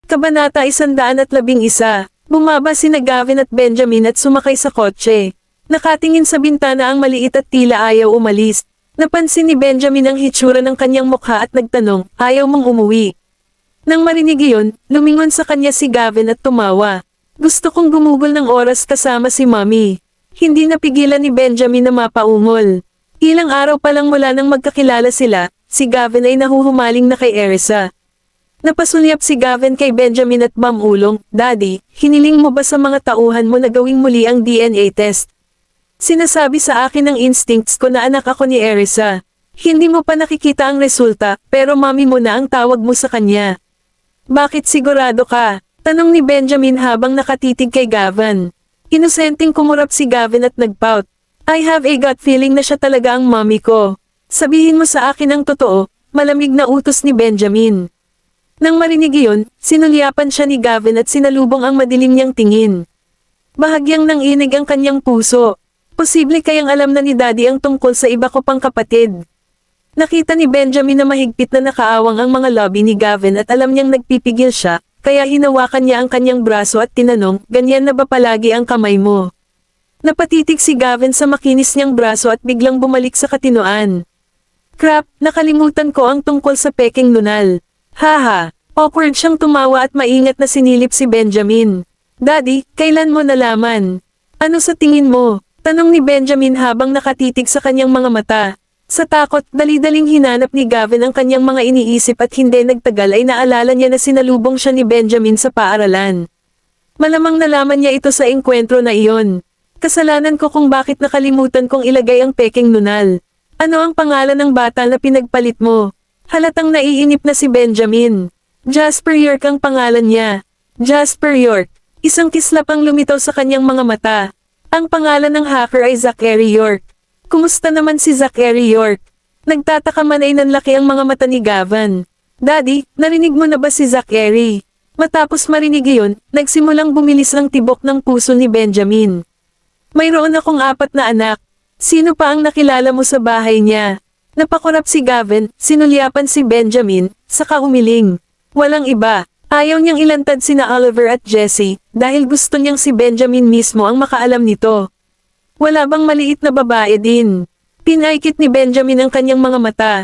Kabanata 111. Bumaba sina Gavin at Benjamin at sumakay sa kotse. Nakatingin sa bintana ang maliit at tila ayaw umalis. Napansin ni Benjamin ang hitsura ng kanyang mukha at nagtanong, ayaw mong umuwi. Nang marinig iyon, lumingon sa kanya si Gavin at tumawa. Gusto kong gumugol ng oras kasama si Mommy. Hindi napigilan ni Benjamin na mapaungol. Ilang araw pa lang mula nang magkakilala sila, si Gavin ay nahuhumaling na kay Erisa. Napasulyap si Gavin kay Benjamin at mamulong, Daddy, hiniling mo ba sa mga tauhan mo na gawing muli ang DNA test? Sinasabi sa akin ng instincts ko na anak ako ni Erisa. Hindi mo pa nakikita ang resulta, pero Mommy mo na ang tawag mo sa kanya. Bakit sigurado ka? Tanong ni Benjamin habang nakatitig kay Gavin. Inosenteng kumurap si Gavin at nagpout. I have a gut feeling na siya talaga ang mommy ko. Sabihin mo sa akin ang totoo, malamig na utos ni Benjamin. Nang marinig iyon, sinulyapan siya ni Gavin at sinalubong ang madilim niyang tingin. Bahagyang nanginig ang kanyang puso. Posible kayang alam na ni Daddy ang tungkol sa iba ko pang kapatid. Nakita ni Benjamin na mahigpit na nakaawang ang mga labi ni Gavin at alam niyang nagpipigil siya, kaya hinawakan niya ang kanyang braso at tinanong, ganyan na ba palagi ang kamay mo? Napatitig si Gavin sa makinis niyang braso at biglang bumalik sa katinoan. Crap, nakalimutan ko ang tungkol sa peking nunal. Haha, awkward siyang tumawa at maingat na sinilip si Benjamin. Daddy, kailan mo nalaman? Ano sa tingin mo? Tanong ni Benjamin habang nakatitig sa kanyang mga mata. Sa takot, dali-daling hinanap ni Gavin ang kanyang mga iniisip at hindi nagtagal ay naalala niya na sinalubong siya ni Benjamin sa paaralan. Malamang nalaman niya ito sa engkwentro na iyon. Kasalanan ko kung bakit nakalimutan kong ilagay ang peking nunal. Ano ang pangalan ng bata na pinagpalit mo? Halatang naiinip na si Benjamin. Jasper York ang pangalan niya. Jasper York. Isang kislap ang lumitaw sa kanyang mga mata. Ang pangalan ng hacker ay Zachary York. Kumusta naman si Zachary York? Nagtataka man ay nanlaki ang mga mata ni Gavin. Daddy, narinig mo na ba si Zachary? Matapos marinig iyon, nagsimulang bumilis ang tibok ng puso ni Benjamin. Mayroon akong 4 na anak. Sino pa ang nakilala mo sa bahay niya? Napakurap si Gavin, sinulyapan si Benjamin, saka umiling. Walang iba. Ayaw niyang ilantad sina Oliver at Jesse, dahil gusto niyang si Benjamin mismo ang makaalam nito. Wala bang maliit na babae din? Pinaikit ni Benjamin ang kanyang mga mata.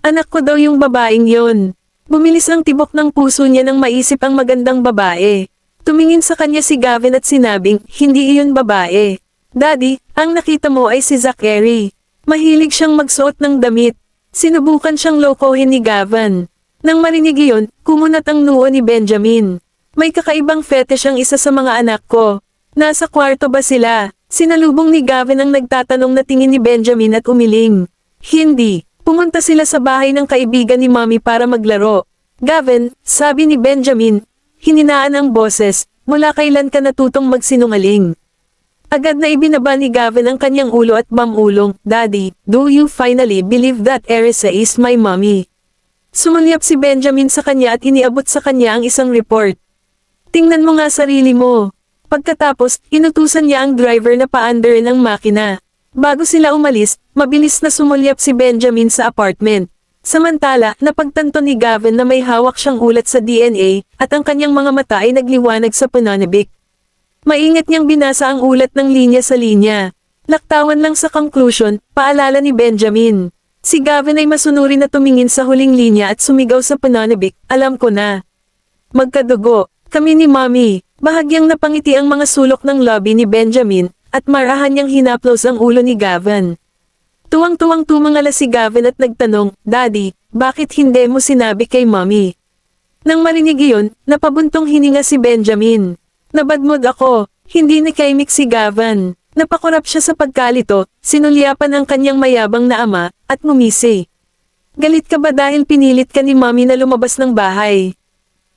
Anak ko daw yung babaeng yon. Bumilis ang tibok ng puso niya nang maisip ang magandang babae. Tumingin sa kanya si Gavin at sinabing, hindi iyon babae. Daddy, ang nakita mo ay si Zachary. Mahilig siyang magsuot ng damit. Sinubukan siyang lokohin ni Gavin. Nang marinig iyon, kumunat ang noo ni Benjamin. May kakaibang fetish ang isa sa mga anak ko. Nasa kwarto ba sila? Sinalubong ni Gavin ang nagtatanong na tingin ni Benjamin at umiling. Hindi. Pumunta sila sa bahay ng kaibigan ni Mommy para maglaro. Gavin, sabi ni Benjamin, hininaan ang boses, mula kailan ka natutong magsinungaling? Agad na ibinaba ni Gavin ang kanyang ulo at mamulong, Daddy, do you finally believe that Erisa is my mommy? Sumulyap si Benjamin sa kanya at iniabot sa kanya ang isang report. Tingnan mo nga sarili mo. Pagkatapos, inutusan niya ang driver na paandarin ang makina. Bago sila umalis, mabilis na sumulyap si Benjamin sa apartment. Samantala, napagtanto ni Gavin na may hawak siyang ulat sa DNA, at ang kanyang mga mata ay nagliwanag sa pananabik. Maingat niyang binasa ang ulat ng linya sa linya. Laktawan lang sa conclusion, paalala ni Benjamin. Si Gavin ay masunuri na tumingin sa huling linya at sumigaw sa pananabik, alam ko na. Magkadugo, kami ni Mommy. Bahagyang napangiti ang mga sulok ng lobby ni Benjamin, at marahan niyang hinaplos ang ulo ni Gavin. Tuwang-tuwang tumangala si Gavin at nagtanong, Daddy, bakit hindi mo sinabi kay Mommy? Nang marinig iyon, napabuntong hininga si Benjamin. Nabadmod ako, hindi nakaimik si Gavin. Napakurap siya sa pagkalito, sinulyapan ang kanyang mayabang na ama, at ngumisi. Galit ka ba dahil pinilit ka ni Mommy na lumabas ng bahay?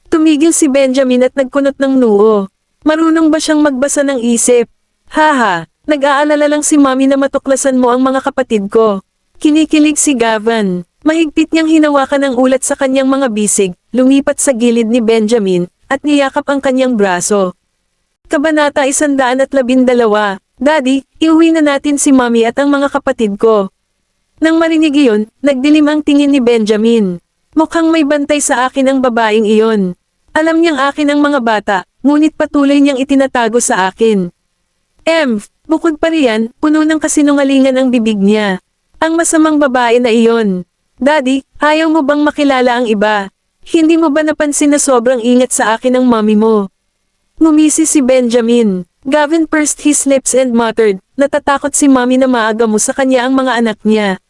Tumigil si Benjamin at nagkunot ng noo. Marunong ba siyang magbasa ng isip? Haha, nag-aalala lang si Mommy na matuklasan mo ang mga kapatid ko. Kinikilig si Gavin. Mahigpit niyang hinawakan ang ulat sa kanyang mga bisig, lumipat sa gilid ni Benjamin, at niyakap ang kanyang braso. Kabanata 112. Daddy, iuwi na natin si Mommy at ang mga kapatid ko. Nang marinig iyon, nagdilim ang tingin ni Benjamin. Mukhang may bantay sa akin ang babaeng iyon. Alam niyang akin ang mga bata, ngunit patuloy niyang itinatago sa akin. Bukod pa riyan, puno ng kasinungalingan ang bibig niya. Ang masamang babae na iyon. Daddy, ayaw mo bang makilala ang iba? Hindi mo ba napansin na sobrang ingat sa akin ang mommy mo? Ngumisi si Benjamin. Gavin pursed his lips and muttered, natatakot si mommy na maaga mo sa kanya ang mga anak niya.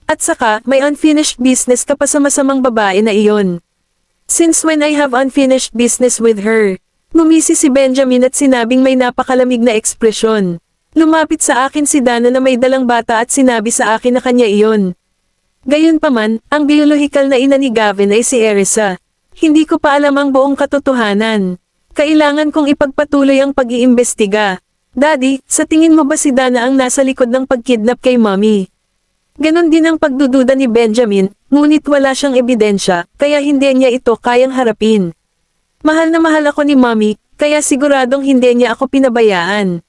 At saka, may unfinished business ka pa sa masamang babae na iyon. Since when I have unfinished business with her? Ngumisi si Benjamin at sinabing may napakalamig na ekspresyon. Lumapit sa akin si Dana na may dalang bata at sinabi sa akin na kanya iyon. Gayunpaman, ang biyolohikal na ina ni Gavin ay si Erisa. Hindi ko pa alam ang buong katotohanan. Kailangan kong ipagpatuloy ang pag-iimbestiga. Daddy, sa tingin mo ba si Dana ang nasa likod ng pagkidnap kay mommy? Ganon din ang pagdududa ni Benjamin, ngunit wala siyang ebidensya, kaya hindi niya ito kayang harapin. Mahal na mahal ako ni mommy, kaya siguradong hindi niya ako pinabayaan.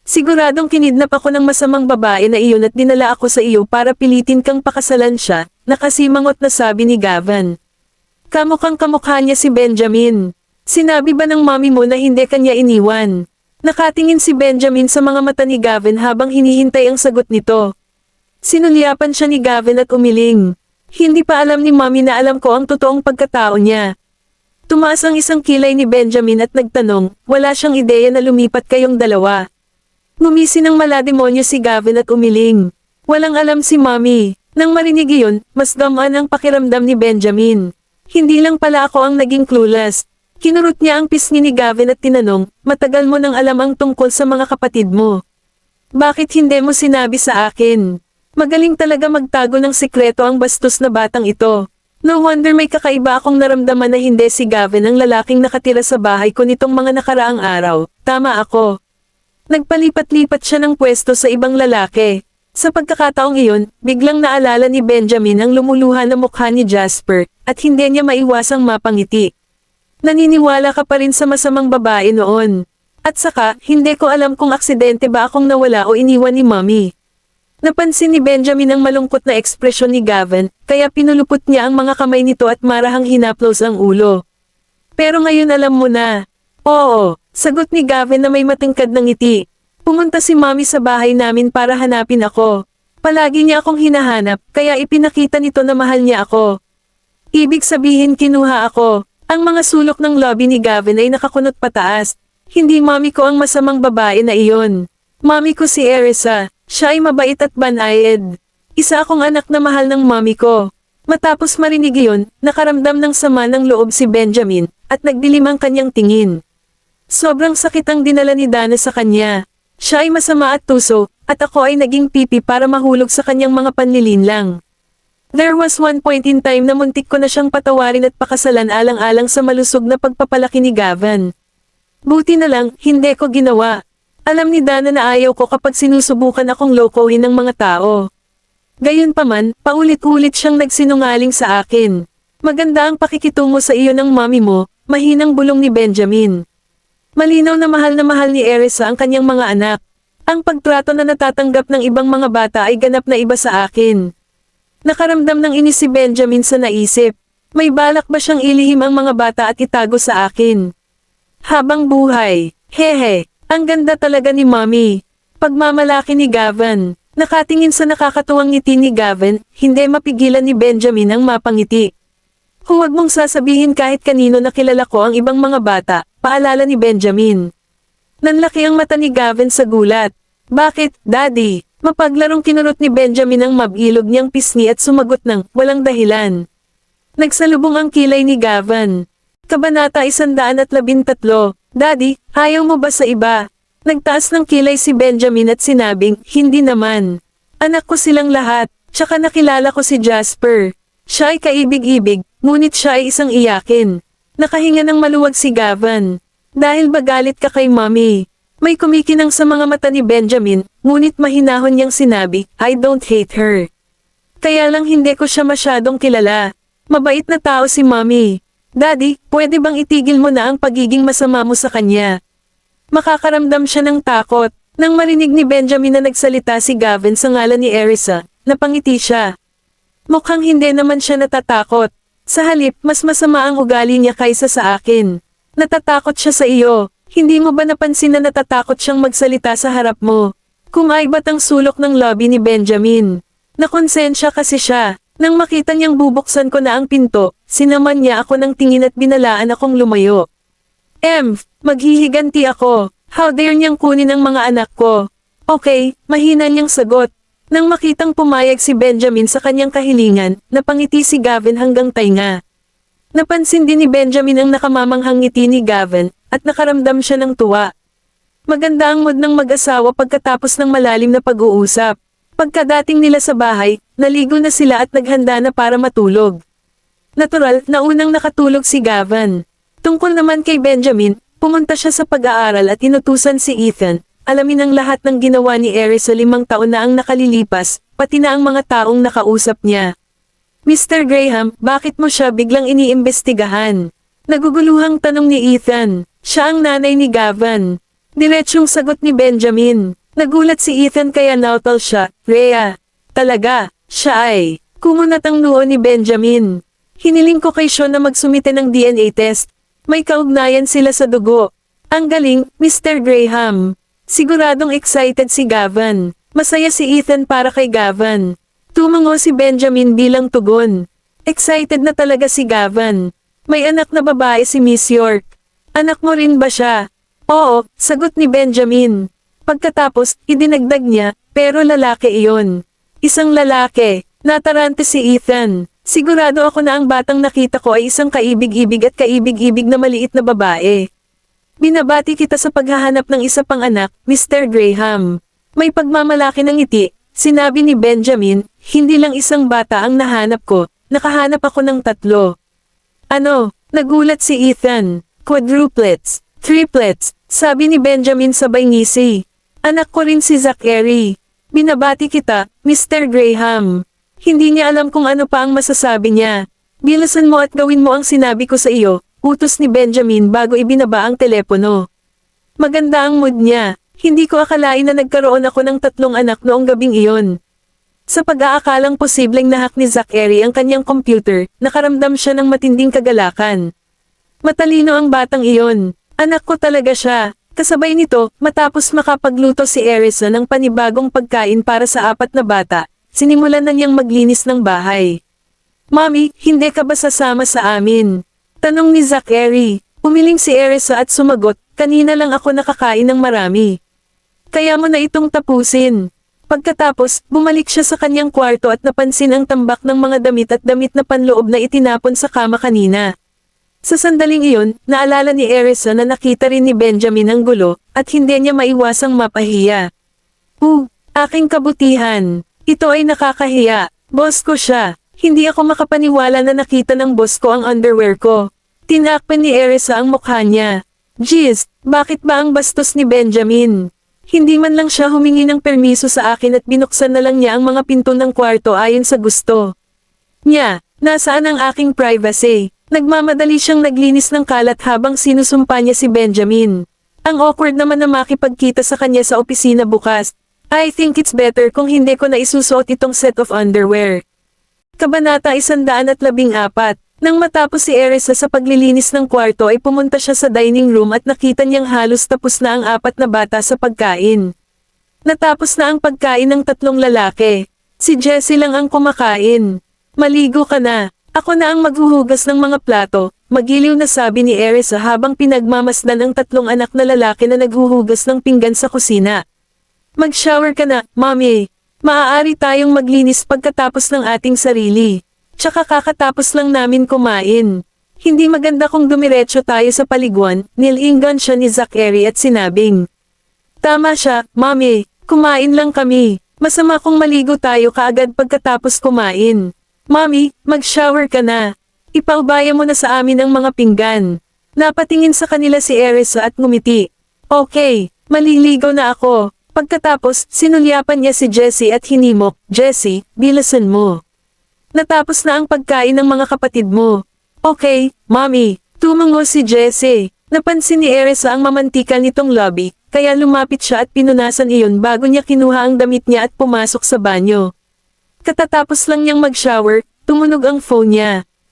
Siguradong kinidnap ako ng masamang babae na iyon at dinala ako sa iyo para pilitin kang pakasalan siya, nakasimangot na sabi ni Gavin. Kamukhang kamukha niya si Benjamin. Sinabi ba ng mommy mo na hindi kanya iniwan? Nakatingin si Benjamin sa mga mata ni Gavin habang hinihintay ang sagot nito. Sinulyapan siya ni Gavin at umiling. Hindi pa alam ni mommy na alam ko ang totoong pagkatao niya. Tumaas ang isang kilay ni Benjamin at nagtanong, wala siyang ideya na lumipat kayong dalawa. Ngumisi ng malademonyo si Gavin at umiling. Walang alam si mommy. Nang marinig iyon, mas gamaan ang pakiramdam ni Benjamin. Hindi lang pala ako ang naging clueless. Kinurot niya ang pisngi ni Gavin at tinanong, matagal mo nang alam ang tungkol sa mga kapatid mo. Bakit hindi mo sinabi sa akin? Magaling talaga magtago ng sikreto ang bastos na batang ito. No wonder may kakaiba akong naramdaman na hindi si Gavin ang lalaking nakatira sa bahay ko nitong mga nakaraang araw. Tama ako. Nagpalipat-lipat siya ng pwesto sa ibang lalaki. Sa pagkakataong iyon, biglang naalala ni Benjamin ang lumuluha na mukha ni Jasper, at hindi niya maiwasang mapangiti. Naniniwala ka pa rin sa masamang babae noon. At saka, hindi ko alam kung aksidente ba akong nawala o iniwan ni mommy. Napansin ni Benjamin ang malungkot na ekspresyon ni Gavin, kaya pinulupot niya ang mga kamay nito at marahang hinaplos ang ulo. Pero ngayon alam mo na. Oo. Sagot ni Gavin na may matingkad ng ngiti. Pumunta si mommy sa bahay namin para hanapin ako. Palagi niya akong hinahanap, kaya ipinakita nito na mahal niya ako. Ibig sabihin kinuha ako. Ang mga sulok ng lobby ni Gavin ay nakakunot pataas. Hindi mommy ko ang masamang babae na iyon. Mommy ko si Erisa. Siya ay mabait at banayad. Isa akong anak na mahal ng mommy ko. Matapos marinig iyon, nakaramdam ng sama ng loob si Benjamin, at nagdilim ang kanyang tingin. Sobrang sakit ang dinala ni Dana sa kanya. Siya ay masama at tuso, at ako ay naging pipi para mahulog sa kanyang mga panlilinlang. There was one point in time na muntik ko na siyang patawarin at pakasalan alang-alang sa malusog na pagpapalaki ni Gavin. Buti na lang, hindi ko ginawa. Alam ni Dana na ayaw ko kapag sinusubukan akong lokohin ng mga tao. Gayunpaman, paulit-ulit siyang nagsinungaling sa akin. Maganda ang pakikitungo sa iyo ng mommy mo, mahinang bulong ni Benjamin. Malinaw na mahal ni Erisa ang kanyang mga anak. Ang pagtrato na natatanggap ng ibang mga bata ay ganap na iba sa akin. Nakaramdam ng inis si Benjamin sa naisip. May balak ba siyang ilihim ang mga bata at itago sa akin? Habang buhay. Hehe, ang ganda talaga ni mommy. Pagmamalaki ni Gavin. Nakatingin sa nakakatuwang ngiti ni Gavin, hindi mapigilan ni Benjamin ang mapangiti. Huwag mong sasabihin kahit kanino na kilala ko ang ibang mga bata, paalala ni Benjamin. Nanlaki ang mata ni Gavin sa gulat. Bakit, Daddy? Mapaglarong kinurot ni Benjamin ang mabilog niyang pisngi at sumagot ng walang dahilan. Nagsalubong ang kilay ni Gavin. Kabanata 113. Daddy, ayaw mo ba sa iba? Nagtaas ng kilay si Benjamin at sinabing, hindi naman. Anak ko silang lahat, tsaka nakilala ko si Jasper. Siya ay kaibig-ibig, ngunit siya ay isang iyakin. Nakahinga ng maluwag si Gavin. Dahil ba galit ka kay mommy? May kumikinang sa mga mata ni Benjamin, ngunit mahinahon niyang sinabi, I don't hate her. Kaya lang hindi ko siya masyadong kilala. Mabait na tao si mommy. Daddy, pwede bang itigil mo na ang pagiging masama mo sa kanya? Makakaramdam siya ng takot. Nang marinig ni Benjamin na nagsalita si Gavin sa ngalan ni Erisa, napangiti siya. Mukhang hindi naman siya natatakot. Sa halip, mas masama ang ugali niya kaysa sa akin. Natatakot siya sa iyo. Hindi mo ba napansin na natatakot siyang magsalita sa harap mo? Kumaibat ang sulok ng lobby ni Benjamin. Nakonsensya kasi siya. Nang makita niyang bubuksan ko na ang pinto, sinaman niya ako ng tingin at binalaan akong lumayo. Maghihiganti ako. How dare niyang kunin ang mga anak ko? Okay, mahina niyang sagot. Nang makitang pumayag si Benjamin sa kanyang kahilingan, napangiti si Gavin hanggang tainga. Napansin din ni Benjamin ang nakamamanghang ngiti ni Gavin, at nakaramdam siya ng tuwa. Maganda ang mood ng mag-asawa pagkatapos ng malalim na pag-uusap. Pagkadating nila sa bahay, naligo na sila at naghanda na para matulog. Natural na unang nakatulog si Gavin. Tungkol naman kay Benjamin, pumunta siya sa pag-aaral at inutusan si Ethan. Alamin ang lahat ng ginawa ni Aries sa 5 taon na ang nakalilipas, pati na ang mga taong nakausap niya. Mr. Graham, bakit mo siya biglang iniimbestigahan? Naguguluhang tanong ni Ethan. Siya ang nanay ni Gavin. Diretsyong sagot ni Benjamin. Nagulat si Ethan kaya nautal siya. Rhea. Talaga, siya ay. Kumunat ang noo ni Benjamin. Hiniling ko kay Sean na magsumite ng DNA test. May kaugnayan sila sa dugo. Ang galing, Mr. Graham. Siguradong excited si Gavin. Masaya si Ethan para kay Gavin. Tumango si Benjamin bilang tugon. Excited na talaga si Gavin. May anak na babae si Miss York. Anak mo rin ba siya? Oo, sagot ni Benjamin. Pagkatapos, idinagdag niya, pero lalaki iyon. Isang lalaki. Natarante si Ethan. Sigurado ako na ang batang nakita ko ay isang kaibig-ibig at kaibig-ibig na maliit na babae. Binabati kita sa paghahanap ng isa pang anak, Mr. Graham. May pagmamalaki ng ngiti, sinabi ni Benjamin, hindi lang isang bata ang nahanap ko, nakahanap ako ng 3. Ano? Nagulat si Ethan. Quadruplets, triplets, sabi ni Benjamin sabay ngisi. Anak ko rin si Zachary. Binabati kita, Mr. Graham. Hindi niya alam kung ano pa ang masasabi niya. Bilisan mo at gawin mo ang sinabi ko sa iyo. Utos ni Benjamin bago ibinaba ang telepono. Maganda ang mood niya. Hindi ko akalain na nagkaroon ako ng 3 anak noong gabing iyon. Sa pag-aakalang posibleng nahak ni Zachary ang kanyang computer, nakaramdam siya ng matinding kagalakan. Matalino ang batang iyon. Anak ko talaga siya. Kasabay nito, matapos makapagluto si Erisa ng panibagong pagkain para sa 4 na bata, sinimulan na niyang maglinis ng bahay. Mommy, hindi ka ba sasama sa amin? Tanong ni Zachary. Umiling si Erisa at sumagot, kanina lang ako nakakain ng marami. Kaya mo na itong tapusin. Pagkatapos, bumalik siya sa kanyang kwarto at napansin ang tambak ng mga damit at damit na panloob na itinapon sa kama kanina. Sa sandaling iyon, naalala ni Erisa na nakita rin ni Benjamin ang gulo, at hindi niya maiwasang mapahiya. Aking kabutihan. Ito ay nakakahiya. Boss ko siya. Hindi ako makapaniwala na nakita ng boss ko ang underwear ko. Tinakpan ni Erisa ang mukha niya. Jeez, bakit ba ang bastos ni Benjamin? Hindi man lang siya humingi ng permiso sa akin at binuksan na lang niya ang mga pinto ng kwarto ayon sa gusto niya. Nasaan ang aking privacy? Nagmamadali siyang naglinis ng kalat habang sinusumpa niya si Benjamin. Ang awkward naman na makipagkita sa kanya sa opisina bukas. I think it's better kung hindi ko na isusuot itong set of underwear. Kabanata 114. Nang matapos si Erisa sa paglilinis ng kwarto ay pumunta siya sa dining room at nakita niyang halos tapos na ang 4 na bata sa pagkain. Natapos na ang pagkain ng 3 lalaki. Si Jessie lang ang kumakain. Maligo ka na. Ako na ang maghuhugas ng mga plato, magiliw na sabi ni Erisa habang pinagmamasdan ang 3 anak na lalaki na naghuhugas ng pinggan sa kusina. Mag-shower ka na, Mommy. Maaari tayong maglinis pagkatapos ng ating sarili. Tsaka kakatapos lang namin kumain. Hindi maganda kung dumiretso tayo sa paliguan, nilingan siya ni Zachary at sinabing. Tama siya, Mommy, kumain lang kami. Masama kung maligo tayo kaagad pagkatapos kumain. Mommy, mag-shower ka na. Ipaubaya mo na sa amin ang mga pinggan. Napatingin sa kanila si Erisa at ngumiti. Okay, maliligo na ako. Pagkatapos, sinulyapan niya si Jessie at hinimok, Jessie, bilasan mo. Natapos na ang pagkain ng mga kapatid mo. Okay, Mommy. Tumango si Jessie. Napansin ni Erisa ang mamantikal nitong lobby, kaya lumapit siya at pinunasan iyon bago niya kinuha ang damit niya at pumasok sa banyo. Katatapos lang niyang mag-shower, tumunog ang phone niya.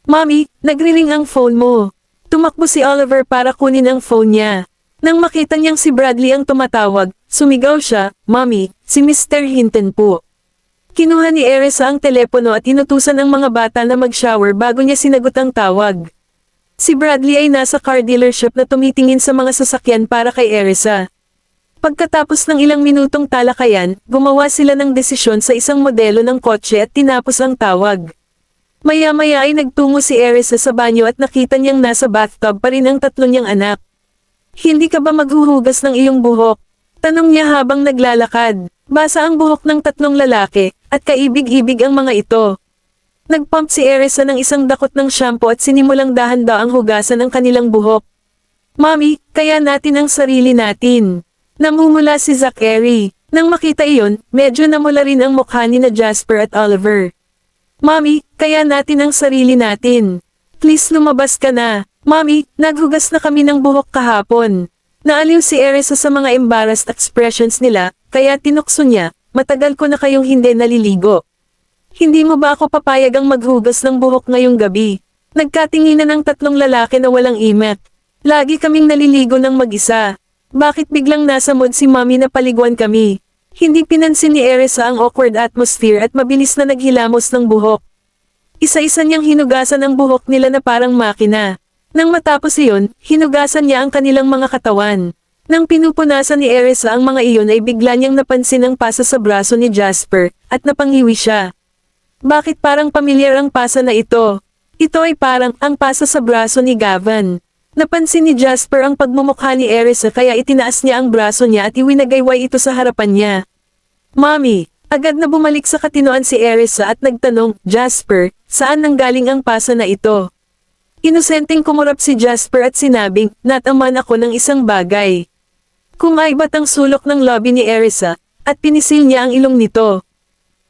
Mommy, nagriring ang phone mo. Tumakbo si Oliver para kunin ang phone niya. Nang makita niyang si Bradley ang tumatawag, sumigaw siya, Mommy, si Mr. Hinton po. Kinuha ni Erisa ang telepono at inutusan ang mga bata na mag-shower bago niya sinagot ang tawag. Si Bradley ay nasa car dealership na tumitingin sa mga sasakyan para kay Erisa. Pagkatapos ng ilang minutong talakayan, gumawa sila ng desisyon sa isang modelo ng kotse at tinapos ang tawag. Maya-maya ay nagtungo si Erisa sa banyo at nakita niyang nasa bathtub pa rin ang tatlo niyang anak. Hindi ka ba maghuhugas ng iyong buhok? Tanong niya habang naglalakad. Basa ang buhok ng tatlong lalaki, at kaibig-ibig ang mga ito. Nagpump si Erisa ng isang dakot ng shampoo at sinimulang dahan-daang hugasan ang kanilang buhok. Mommy, kaya natin ang sarili natin. Namumula si Zachary. Nang makita iyon, medyo namula rin ang mukha ni na Jasper at Oliver. Mommy, kaya natin ang sarili natin. Please lumabas ka na. Mommy, naghugas na kami ng buhok kahapon. Naaliw si Erisa sa mga embarrassed expressions nila, kaya tinukso niya, matagal ko na kayong hindi naliligo. Hindi mo ba ako papayagang maghugas ng buhok ngayong gabi? Nagkatinginan ang tatlong lalaki na walang imet. Lagi kaming naliligo ng mag-isa. Bakit biglang nasa mood si Mommy na paliguan kami? Hindi pinansin ni Erisa ang awkward atmosphere at mabilis na naghilamos ng buhok. Isa-isa niyang hinugasan ang buhok nila na parang makina. Nang matapos iyon, hinugasan niya ang kanilang mga katawan. Nang pinupunasan ni Erisa ang mga iyon ay bigla niyang napansin ang pasa sa braso ni Jasper, at napangiwi siya. Bakit parang pamilyar ang pasa na ito? Ito ay parang ang pasa sa braso ni Gavin. Napansin ni Jasper ang pagmumukha ni Erisa kaya itinaas niya ang braso niya at iwinagayway ito sa harapan niya. Mommy, agad na bumalik sa katinoan si Erisa at nagtanong, Jasper, saan nanggaling ang pasa na ito? Inosenteng kumurap si Jasper at sinabing, nataman ako ng isang bagay. Kumaibat ang sulok ng lobby ni Erisa, at pinisil niya ang ilong nito.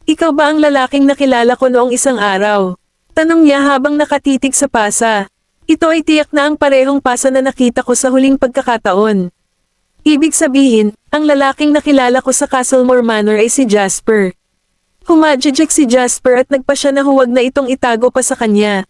Ikaw ba ang lalaking nakilala ko noong isang araw? Tanong niya habang nakatitig sa pasa. Ito ay tiyak na ang parehong pasa na nakita ko sa huling pagkakataon. Ibig sabihin, ang lalaking nakilala ko sa Castlemore Manor ay si Jasper. Humadjijik si Jasper at nagpa siya na huwag na itong itago pa sa kanya.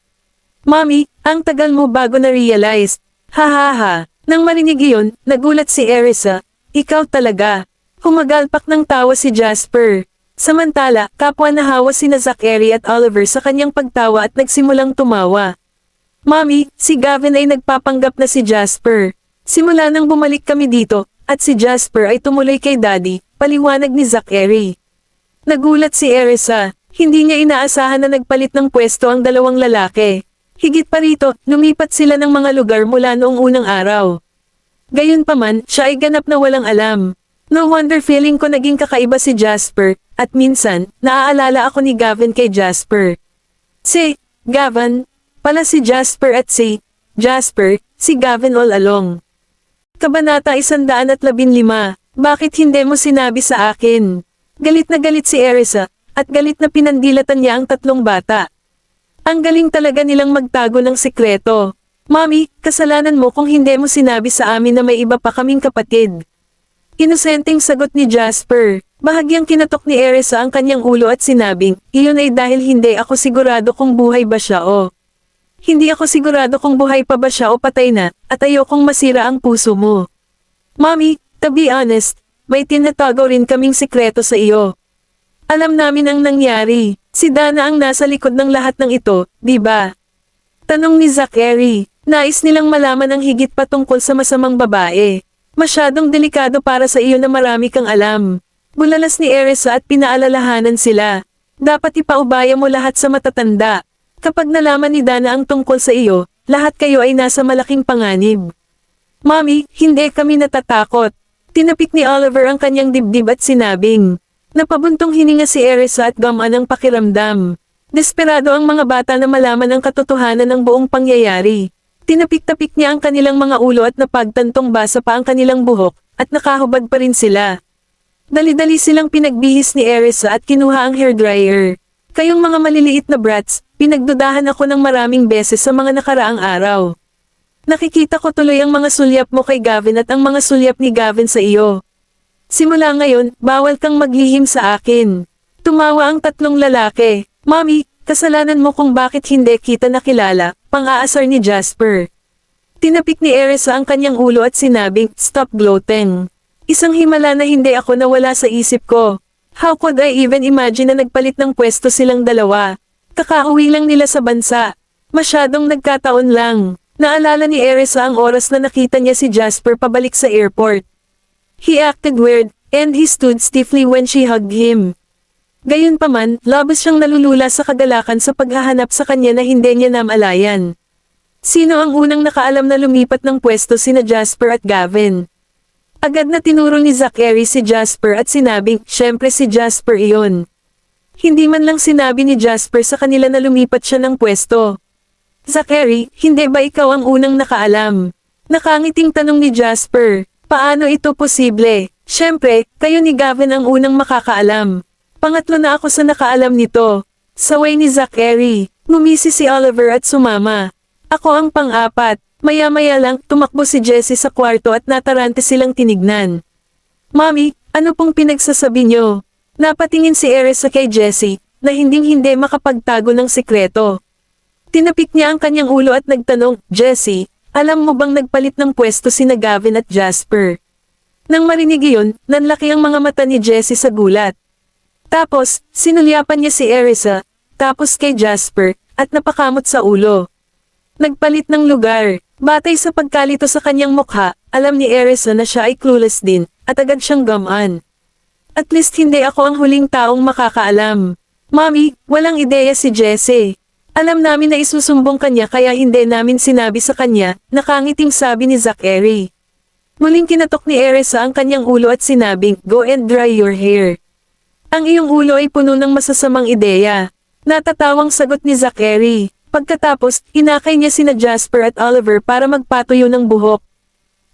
Mommy, ang tagal mo bago na-realize. Ha ha ha. Nang marinig iyon, nagulat si Erisa. Ikaw talaga. Humagalpak ng tawa si Jasper. Samantala, kapwa nahawa sina Zachary at Oliver sa kanyang pagtawa at nagsimulang tumawa. Mommy, si Gavin ay nagpapanggap na si Jasper. Simula nang bumalik kami dito, at si Jasper ay tumuloy kay Daddy, paliwanag ni Zachary. Nagulat si Erisa, hindi niya inaasahan na nagpalit ng pwesto ang dalawang lalaki. Higit pa rito, lumipat sila ng mga lugar mula noong unang araw. Gayunpaman, siya ay ganap na walang alam. No wonder feeling ko naging kakaiba si Jasper, at minsan, naaalala ako ni Gavin kay Jasper. Si Gavin pala si Jasper at si Jasper, si Gavin all along. Kabanata 115. Bakit hindi mo sinabi sa akin? Galit na galit si Erisa, at galit na pinandilatan niya ang tatlong bata. Ang galing talaga nilang magtago ng sikreto. Mommy, kasalanan mo kung hindi mo sinabi sa amin na may iba pa kaming kapatid. Inosenteng sagot ni Jasper. Bahagyang kinatok ni Erisa ang kanyang ulo at sinabing, iyon ay dahil hindi ako sigurado kung buhay ba siya o. Hindi ako sigurado kung buhay pa ba siya o patay na, at ayokong masira ang puso mo. Mommy, to be honest, may tinatago rin kaming sikreto sa iyo. Alam namin ang nangyari. Si Dana ang nasa likod ng lahat ng ito, di ba? Tanong ni Zachary. Nais nilang malaman ang higit pa tungkol sa masamang babae. Masyadong delikado para sa iyo na marami kang alam. Bulalas ni Erisa at pinaalalahanan sila. Dapat ipaubaya mo lahat sa matatanda. Kapag nalaman ni Dana ang tungkol sa iyo, lahat kayo ay nasa malaking panganib. Mommy, hindi kami natatakot. Tinapik ni Oliver ang kanyang dibdib at sinabing. Napabuntong hininga si Erisa at gamaan ang pakiramdam. Desperado ang mga bata na malaman ang katotohanan ng buong pangyayari. Tinapik-tapik niya ang kanilang mga ulo at napagtantong basa pa ang kanilang buhok, at nakahubad pa rin sila. Dali-dali silang pinagbihis ni Erisa at kinuha ang hairdryer. Kayong mga maliliit na brats, pinagdudahan ako ng maraming beses sa mga nakaraang araw. Nakikita ko tuloy ang mga sulyap mo kay Gavin at ang mga sulyap ni Gavin sa iyo. Simula ngayon, bawal kang maglihim sa akin. Tumawa ang tatlong lalaki. Mommy, kasalanan mo kung bakit hindi kita nakilala, pang-aasar ni Jasper. Tinapik ni Erisa ang kanyang ulo at sinabing, "Stop gloating. Isang himala na hindi ako nawala sa isip ko. How could I even imagine na nagpalit ng pwesto silang dalawa? Kakauwi lang nila sa bansa. Masyadong nagkataon lang." Naalala ni Erisa ang oras na nakita niya si Jasper pabalik sa airport. He acted weird, and he stood stiffly when she hugged him. Gayunpaman, labis siyang nalulula sa kagalakan sa paghahanap sa kanya na hindi niya namalayan. Sino ang unang nakaalam na lumipat ng pwesto sina Jasper at Gavin? Agad na tinuro ni Zachary si Jasper at sinabing, "Syempre si Jasper iyon." Hindi man lang sinabi ni Jasper sa kanila na lumipat siya ng pwesto. "Zachary, hindi ba ikaw ang unang nakaalam?" Nakangiting tanong ni Jasper. "Paano ito posible? Syempre, kayo ni Gavin ang unang makakaalam. Pangatlo na ako sa nakaalam nito." Saway ni Zachary. Ngumisi si Oliver at sumama. "Ako ang pang-apat." Maya-maya lang, tumakbo si Jessie sa kwarto at natarante silang tinignan. "Mommy, ano pong pinagsasabi niyo?" Napatingin si Erisa kay Jessie, na hinding-hindi makapagtago ng sikreto. Tinapik niya ang kanyang ulo at nagtanong, "Jessie, alam mo bang nagpalit ng pwesto sina Gavin at Jasper?" Nang marinig iyon, nanlaki ang mga mata ni Jessie sa gulat. Tapos, sinulyapan niya si Erisa, tapos kay Jasper, at napakamot sa ulo. Nagpalit ng lugar. Batay sa pagkalito sa kanyang mukha, alam ni Erisa na siya ay clueless din, at agad siyang gamaan. "At least hindi ako ang huling taong makakaalam." "Mommy, walang ideya si Jessie. Alam namin na isusumbong kanya kaya hindi namin sinabi sa kanya," nakangiting sabi ni Zachary. Muling kinatok ni Erisa ang kanyang ulo at sinabing, "Go and dry your hair. Ang iyong ulo ay puno ng masasamang ideya." Natatawang sagot ni Zachary. Pagkatapos, inakay niya sina Jasper at Oliver para magpatuyo ng buhok.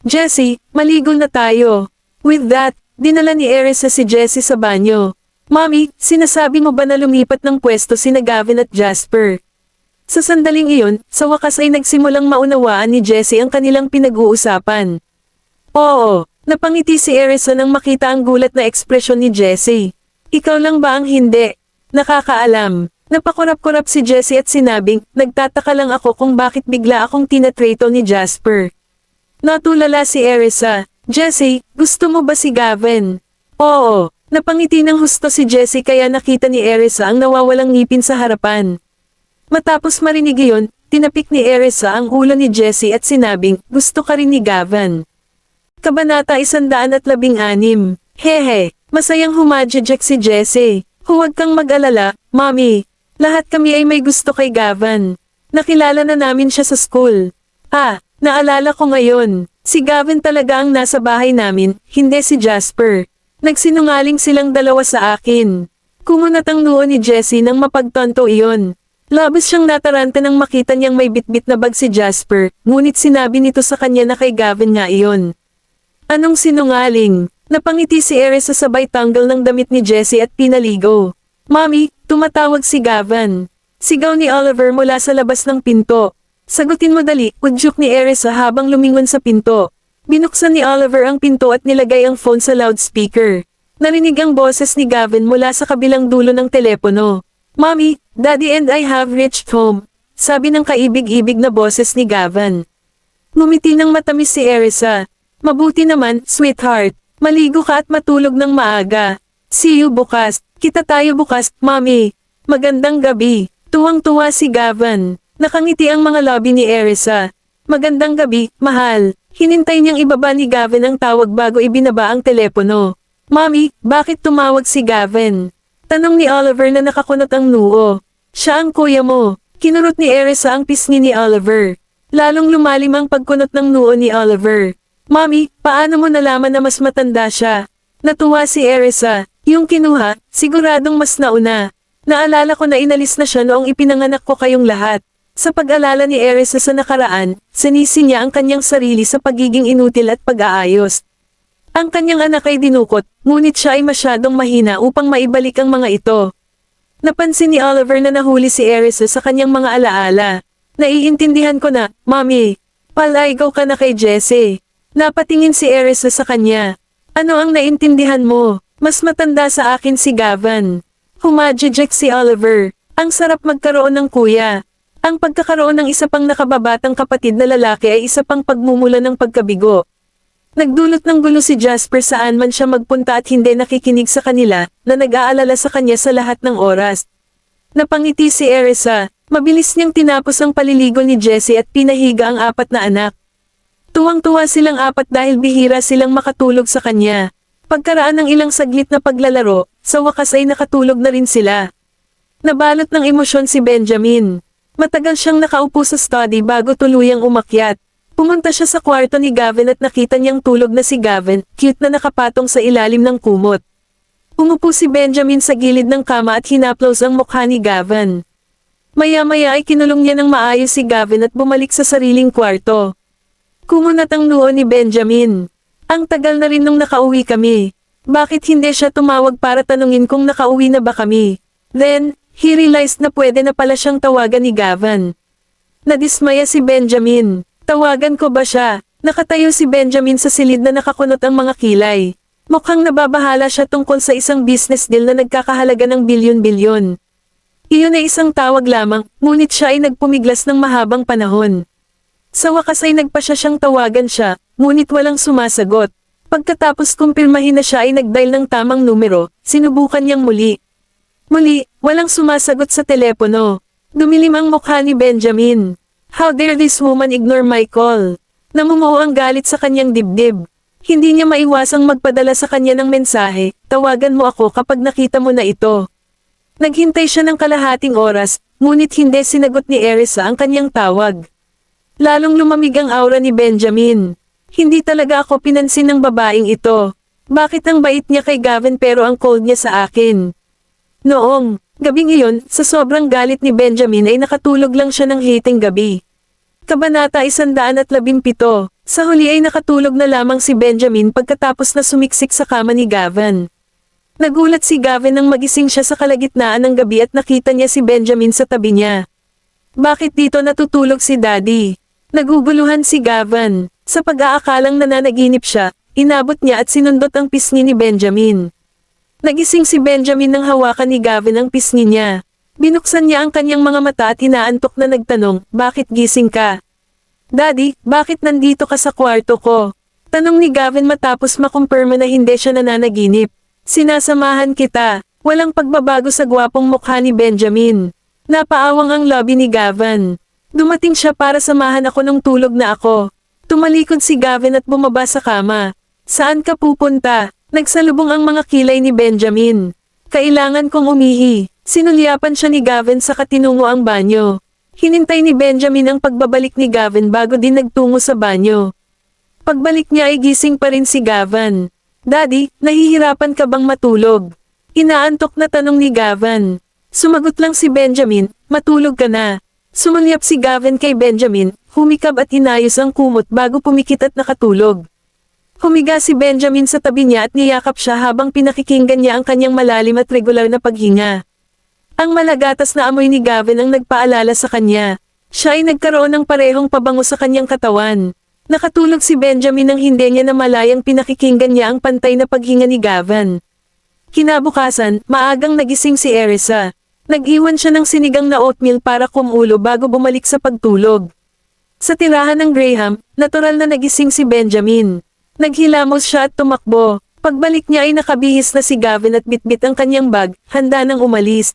"Jessie, maligo na tayo." With that, dinala ni Erisa si Jessie sa banyo. "Mommy, sinasabi mo ba na lumipat ng pwesto sina Gavin at Jasper?" Sa sandaling iyon, sa wakas ay nagsimulang maunawaan ni Jessie ang kanilang pinag-uusapan. Oo, napangiti si Erisa nang makita ang gulat na ekspresyon ni Jessie. "Ikaw lang ba ang hindi nakakaalam?" Napakurap-kurap si Jessie at sinabing, "Nagtataka lang ako kung bakit bigla akong tinatrato ni Jasper." Natulala si Erisa. "Jessie, gusto mo ba si Gavin?" "Oo." Napangiti ng husto si Jessie kaya nakita ni Erisa ang nawawalang ngipin sa harapan. Matapos marinig iyon, tinapik ni Erisa ang ulo ni Jessie at sinabing, "Gusto ka rin ni Gavin." Kabanata 116. Hehe, masayang humadjejek si Jessie. "Huwag kang mag-alala, Mommy. Lahat kami ay may gusto kay Gavin. Nakilala na namin siya sa school." Naalala ko ngayon. Si Gavin talaga ang nasa bahay namin, hindi si Jasper. Nagsinungaling silang dalawa sa akin. Kumunat ang noo ni Jessie nang mapagtanto iyon. Labis siyang natarante nang makita niyang may bitbit na bag si Jasper, ngunit sinabi nito sa kanya na kay Gavin nga iyon. Anong sinungaling? Napangiti si Erisa sabay tanggal ng damit ni Jessie at pinaligo. "Mommy, tumatawag si Gavin." Sigaw ni Oliver mula sa labas ng pinto. "Sagutin mo dali," udyok ni Erisa habang lumingon sa pinto. Binuksan ni Oliver ang pinto at nilagay ang phone sa loudspeaker. Narinig ang boses ni Gavin mula sa kabilang dulo ng telepono. "Mommy, Daddy and I have reached home," sabi ng kaibig-ibig na boses ni Gavin. Ngumiti ng matamis si Erisa. "Mabuti naman, sweetheart. Maligo ka at matulog ng maaga. See you bukas. Kita tayo bukas, Mommy. Magandang gabi." Tuwang-tuwa si Gavin. Nakangiti ang mga labi ni Erisa. "Magandang gabi, mahal." Hinintay niyang ibaba ni Gavin ang tawag bago ibinaba ang telepono. "Mommy, bakit tumawag si Gavin?" Tanong ni Oliver na nakakunot ang noo. "Siya ang kuya mo." Kinurot ni Erisa ang pisngi ni Oliver. Lalong lumalim ang pagkunot ng noo ni Oliver. "Mommy, paano mo nalaman na mas matanda siya?" Natuwa si Erisa. "Yung kinuha, siguradong mas nauna. Naalala ko na inalis na siya noong ipinanganak ko kayong lahat." Sa pag-alala ni Erisa sa nakaraan, sinisi niya ang kanyang sarili sa pagiging inutil at pag-aayos. Ang kanyang anak ay dinukot, ngunit siya ay masyadong mahina upang maibalik ang mga ito. Napansin ni Oliver na nahuli si Erisa sa kanyang mga alaala. "Naiintindihan ko na, Mommy. Palaigaw ka na kay Jessie." Napatingin si Erisa sa kanya. "Ano ang naintindihan mo? Mas matanda sa akin si Gavin." Humadjejek si Oliver. Ang sarap magkaroon ng kuya. Ang pagkakaroon ng isa pang nakababatang kapatid na lalaki ay isa pang pagmumula ng pagkabigo. Nagdulot ng gulo si Jasper saan man siya magpunta at hindi nakikinig sa kanila, na nag-aalala sa kanya sa lahat ng oras. Napangiti si Erisa, mabilis niyang tinapos ang paliligo ni Jessie at pinahiga ang 4 na anak. Tuwang-tuwa silang 4 dahil bihira silang makatulog sa kanya. Pagkaraan ng ilang saglit na paglalaro, sa wakas ay nakatulog na rin sila. Nabalot ng emosyon si Benjamin. Matagal siyang nakaupo sa study bago tuluyang umakyat. Pumunta siya sa kwarto ni Gavin at nakita niyang tulog na si Gavin, cute na nakapatong sa ilalim ng kumot. Umupo si Benjamin sa gilid ng kama at hinaplos ang mukha ni Gavin. Maya-maya ay kinulong niya ng maayos si Gavin at bumalik sa sariling kwarto. Kumunat ang noo ni Benjamin. Ang tagal na rin nung nakauwi kami. Bakit hindi siya tumawag para tanungin kung nakauwi na ba kami? Then, he realized na pwede na pala siyang tawagan ni Gavin. Nadismaya si Benjamin. Tawagan ko ba siya? Nakatayo si Benjamin sa silid na nakakunot ang mga kilay. Mukhang nababahala siya tungkol sa isang business deal na nagkakahalaga ng bilyon-bilyon. Iyon ay isang tawag lamang, ngunit siya ay nagpumiglas ng mahabang panahon. Sa wakas ay nagpa siyang tawagan siya, ngunit walang sumasagot. Pagkatapos kumpirmahin na siya ay nagdial ng tamang numero, sinubukan niyang muli. Muli, walang sumasagot sa telepono. Dumilim ang mukha ni Benjamin. How dare this woman ignore my call? Namumuo ang galit sa kanyang dibdib. Hindi niya maiwasang magpadala sa kanya ng mensahe, tawagan mo ako kapag nakita mo na ito. Naghintay siya ng kalahating oras, ngunit hindi sinagot ni Erisa ang kanyang tawag. Lalong lumamig ang aura ni Benjamin. Hindi talaga ako pinansin ng babaeng ito. Bakit ang bait niya kay Gavin pero ang cold niya sa akin? Noong gabing iyon, sa sobrang galit ni Benjamin ay nakatulog lang siya ng hiting gabi. Kabanata 117. Sa huli ay nakatulog na lamang si Benjamin pagkatapos na sumiksik sa kama ni Gavin. Nagulat si Gavin nang magising siya sa kalagitnaan ng gabi at nakita niya si Benjamin sa tabi niya. Bakit dito natutulog si Daddy? Naguguluhan si Gavin. Sa pag-aakalang nananaginip siya, inabot niya at sinundot ang pisngi ni Benjamin. Nagising si Benjamin nang hawakan ni Gavin ang pisngi niya. Binuksan niya ang kanyang mga mata at inaantok na nagtanong, bakit gising ka? Daddy, bakit nandito ka sa kwarto ko? Tanong ni Gavin matapos makumpirma na hindi siya nananaginip. Sinasamahan kita. Walang pagbabago sa gwapong mukha ni Benjamin. Napaawang ang lobby ni Gavin. Dumating siya para samahan ako nung tulog na ako. Tumalikod si Gavin at bumaba sa kama. Saan ka pupunta? Nagsalubong ang mga kilay ni Benjamin. Kailangan kong umihi. Sinulyapan siya ni Gavin sa katinungo ang banyo. Hinintay ni Benjamin ang pagbabalik ni Gavin bago din nagtungo sa banyo. Pagbalik niya ay gising pa rin si Gavin. Daddy, nahihirapan ka bang matulog? Inaantok na tanong ni Gavin. Sumagot lang si Benjamin, matulog ka na. Sumulyap si Gavin kay Benjamin, humikab at inayos ang kumot bago pumikit at nakatulog. Humiga si Benjamin sa tabi niya at niyakap siya habang pinakikinggan niya ang kanyang malalim at regular na paghinga. Ang malagatas na amoy ni Gavin ang nagpaalala sa kanya. Siya ay nagkaroon ng parehong pabango sa kanyang katawan. Nakatulog si Benjamin nang hindi niya namalayang pinakikinggan niya ang pantay na paghinga ni Gavin. Kinabukasan, maagang nagising si Erisa. Nag-iwan siya ng sinigang na oatmeal para kumulo bago bumalik sa pagtulog. Sa tirahan ng Graham, natural na nagising si Benjamin. Naghilamos siya at tumakbo. Pagbalik niya ay nakabihis na si Gavin at bitbit ang kanyang bag, handa nang umalis.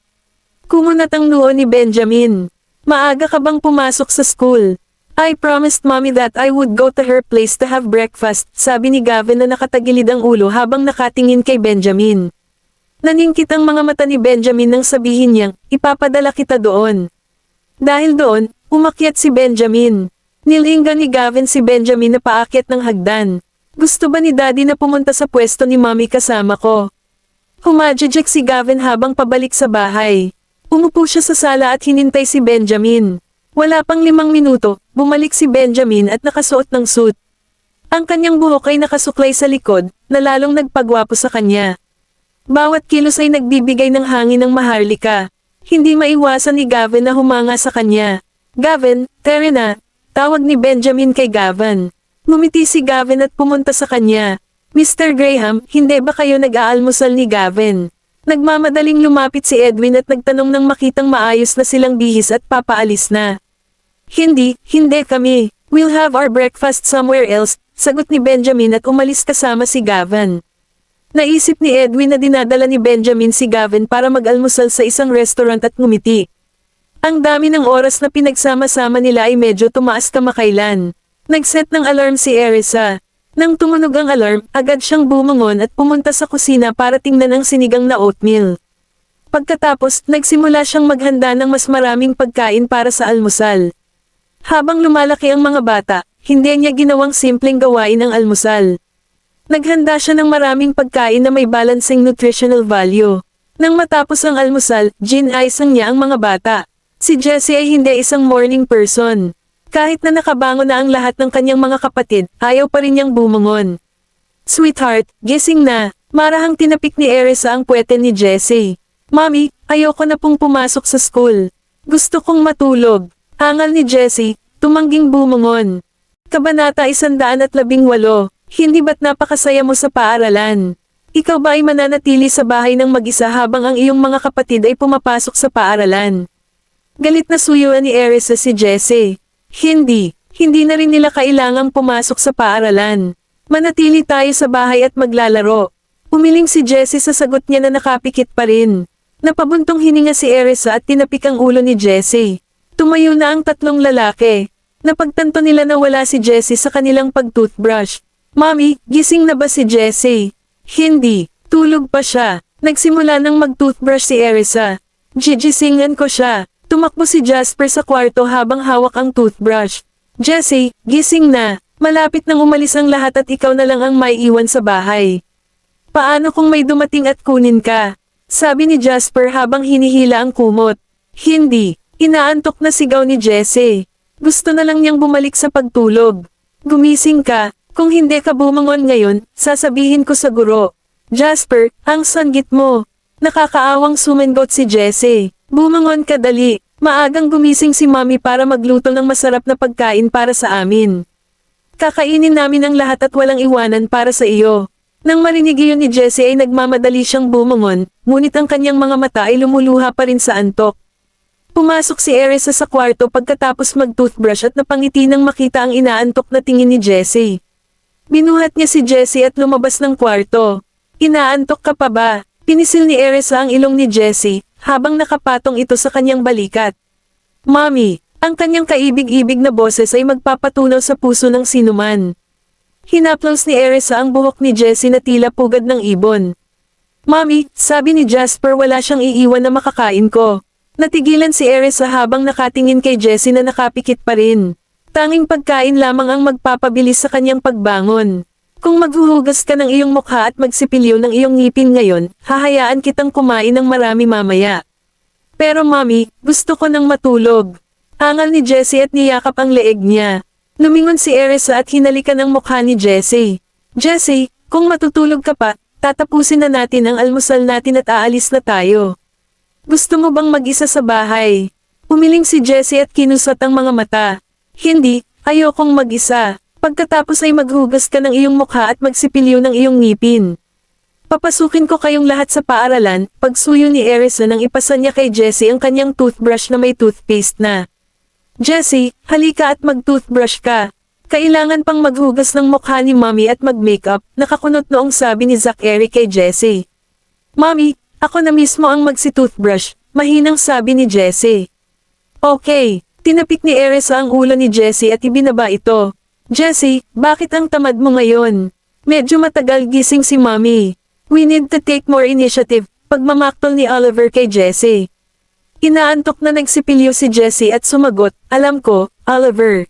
Kumunat ang noo ni Benjamin. Maaga ka bang pumasok sa school? I promised mommy that I would go to her place to have breakfast, sabi ni Gavin na nakatagilid ang ulo habang nakatingin kay Benjamin. Naningkit ang mga mata ni Benjamin nang sabihin niyang, ipapadala kita doon. Dahil doon, umakyat si Benjamin. Nilinggan ni Gavin si Benjamin na paakyat ng hagdan. Gusto ba ni Daddy na pumunta sa pwesto ni Mommy kasama ko? Humadjadjak si Gavin habang pabalik sa bahay. Umupo siya sa sala at hinintay si Benjamin. Wala pang 5 minuto, bumalik si Benjamin at nakasuot ng suit. Ang kanyang buhok ay nakasuklay sa likod, na lalong nagpagwapo sa kanya. Bawat kilos ay nagbibigay ng hangin ng maharlika. Hindi maiwasan ni Gavin na humanga sa kanya. Gavin, tara na, tawag ni Benjamin kay Gavin. Ngumiti si Gavin at pumunta sa kanya. Mr. Graham, hindi ba kayo nag-aalmusal ni Gavin? Nagmamadaling lumapit si Edwin at nagtanong nang makitang maayos na silang bihis at papaalis na. Hindi kami. We'll have our breakfast somewhere else, sagot ni Benjamin at umalis kasama si Gavin. Naisip ni Edwin na dinadala ni Benjamin si Gavin para mag-almusal sa isang restaurant at ngumiti. Ang dami ng oras na pinagsama-sama nila ay medyo tumaas kamakailan. Nag-set ng alarm si Erisa. Nang tumunog ang alarm, agad siyang bumangon at pumunta sa kusina para tingnan ang sinigang na oatmeal. Pagkatapos, nagsimula siyang maghanda ng mas maraming pagkain para sa almusal. Habang lumalaki ang mga bata, hindi niya ginawang simpleng gawain ang almusal. Naghanda siya ng maraming pagkain na may balancing nutritional value. Nang matapos ang almusal, ginaisang niya ang mga bata. Si Jessie ay hindi isang morning person. Kahit na nakabangon na ang lahat ng kanyang mga kapatid, ayaw pa rin niyang bumangon. Sweetheart, gising na. Marahang tinapik ni Erisa ang puwete ni Jessie. Mommy, ayoko na pong pumasok sa school. Gusto kong matulog. Angal ni Jessie, tumangging bumangon. Kabanata 118. Hindi ba't napakasaya mo sa paaralan? Ikaw ba ay mananatili sa bahay ng mag-isa habang ang iyong mga kapatid ay pumapasok sa paaralan? Galit na suyuan ni Erisa si Jessie. Hindi na rin nila kailangang pumasok sa paaralan. Manatili tayo sa bahay at maglalaro. Umiling si Jessie sa sagot niya na nakapikit pa rin. Napabuntong hininga si Erisa at tinapik ang ulo ni Jessie. Tumayo na ang tatlong lalaki. Napagtanto nila na wala si Jessie sa kanilang pag-toothbrush. Mommy, gising na ba si Jessie? Hindi, tulog pa siya. Nagsimula nang mag-toothbrush si Erisa. Gigisingan ko siya. Tumakbo si Jasper sa kwarto habang hawak ang toothbrush. Jessie, gising na. Malapit nang umalis ang lahat at ikaw na lang ang maiiwan sa bahay. Paano kung may dumating at kunin ka? Sabi ni Jasper habang hinihila ang kumot. Hindi. Inaantok na sigaw ni Jessie. Gusto na lang niyang bumalik sa pagtulog. Gumising ka. Kung hindi ka bumangon ngayon, sasabihin ko sa guro. Jasper, ang sanggit mo. Nakakaawang sumengot si Jessie. Bumangon ka dali. Maagang gumising si Mommy para magluto ng masarap na pagkain para sa amin. Kakainin namin ang lahat at walang iwanan para sa iyo. Nang marinig iyon ni Jessie ay nagmamadali siyang bumangon, ngunit ang kanyang mga mata ay lumuluha pa rin sa antok. Pumasok si Erisa sa kwarto pagkatapos mag-toothbrush at napangiti nang makita ang inaantok na tingin ni Jessie. Binuhat niya si Jessie at lumabas ng kwarto. Inaantok ka pa ba? Pinisil ni Erisa ang ilong ni Jessie, habang nakapatong ito sa kanyang balikat. Mommy, ang kanyang kaibig-ibig na boses ay magpapatunaw sa puso ng sinuman. Hinaplos ni Erisa ang buhok ni Jessie na tila pugad ng ibon. Mommy, sabi ni Jasper wala siyang iiwan na makakain ko. Natigilan si Erisa habang nakatingin kay Jessie na nakapikit pa rin. Tanging pagkain lamang ang magpapabilis sa kanyang pagbangon. Kung maghuhugas ka ng iyong mukha at magsipilyo ng iyong ngipin ngayon, hahayaan kitang kumain ng marami mamaya. Pero Mommy, gusto ko nang matulog. Angal ni Jessie at niyakap ang leeg niya. Lumingon si Erisa at hinalikan ang mukha ni Jessie. Jessie, kung matutulog ka pa, tatapusin na natin ang almusal natin at aalis na tayo. Gusto mo bang mag-isa sa bahay? Umiling si Jessie at kinusat ang mga mata. Hindi, ayokong mag-isa. Pagkatapos ay maghugas ka ng iyong mukha at magsipilyo ng iyong ngipin. Papasukin ko kayong lahat sa paaralan, pagsuyo ni Erisa nang ipasa niya kay Jessie ang kanyang toothbrush na may toothpaste na. Jessie, halika at mag-toothbrush ka. Kailangan pang maghugas ng mukha ni Mommy at mag-makeup, nakakunot noong sabi ni Zachary kay Jessie. Mommy, ako na mismo ang magsi-toothbrush, mahinang sabi ni Jessie. Okay, tinapik ni Erisa ang ulo ni Jessie at ibinaba ito. Jessie, bakit ang tamad mo ngayon? Medyo matagal gising si Mommy. We need to take more initiative, pagmamaktol ni Oliver kay Jessie. Inaantok na nagsipilyo si Jessie at sumagot, alam ko, Oliver.